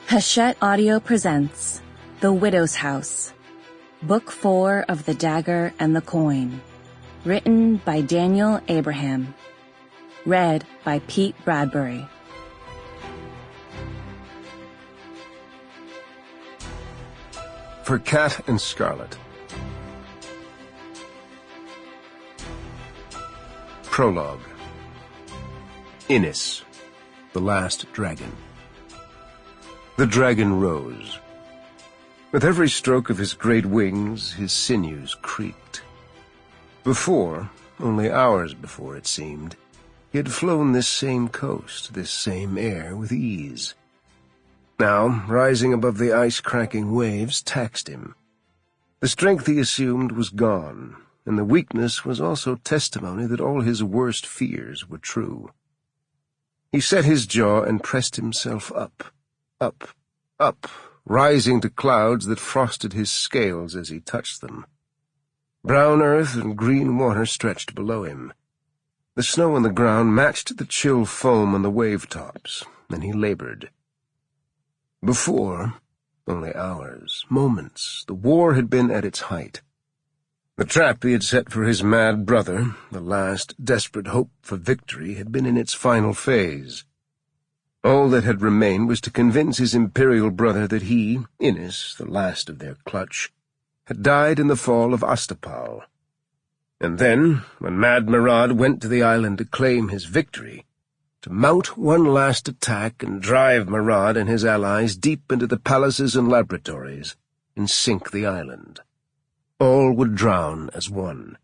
Hachette Audio presents The Widow's House, Book 4 of The Dagger and the Coin, written by Daniel Abraham, read by Pete Bradbury. For Cat and Scarlet. Prologue. Innis, the last dragon. The dragon rose. With every stroke of his great wings, his sinews creaked. Before, only hours before it seemed, he had flown this same coast, this same air with ease. Now, rising above the ice-cracking waves taxed him. The strength he assumed was gone, and the weakness was also testimony that all his worst fears were true. He set his jaw and pressed himself up, rising to clouds that frosted his scales as he touched them. Brown earth and green water stretched below him. The snow on the ground matched the chill foam on the wave-tops, and he labored. Before, only hours, moments, the war had been at its height. The trap he had set for his mad brother, the last desperate hope for victory, had been in its final phase. All that had remained was to convince his imperial brother that he, Innis, the last of their clutch, had died in the fall of Astapal. And then, when Mad Murad went to the island to claim his victory, to mount one last attack and drive Murad and his allies deep into the palaces and laboratories and sink the island. All would drown as one.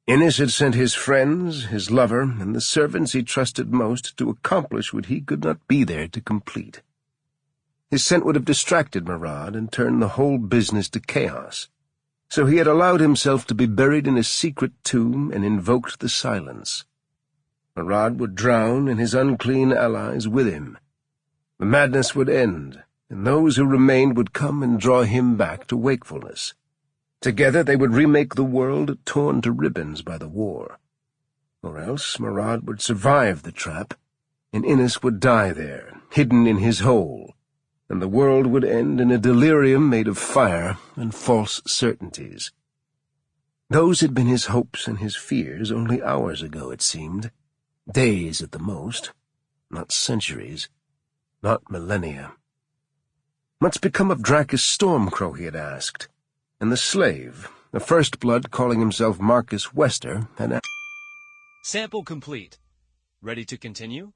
Innis had sent his friends, his lover, and the servants he trusted most to accomplish what he could not be there to complete. His scent would have distracted Murad and turned the whole business to chaos, so he had allowed himself to be buried in a secret tomb and invoked the silence. Murad would drown and his unclean allies with him. The madness would end, and those who remained would come and draw him back to wakefulness. Together they would remake the world torn to ribbons by the war. Or else Murad would survive the trap, and Innis would die there, hidden in his hole, and the world would end in a delirium made of fire and false certainties. Those had been his hopes and his fears only hours ago, it seemed. Days at the most, not centuries, not millennia. What's become of Dracus Stormcrow, he had asked, and the slave, the first blood calling himself Marcus Wester, had Sample complete. Ready to continue?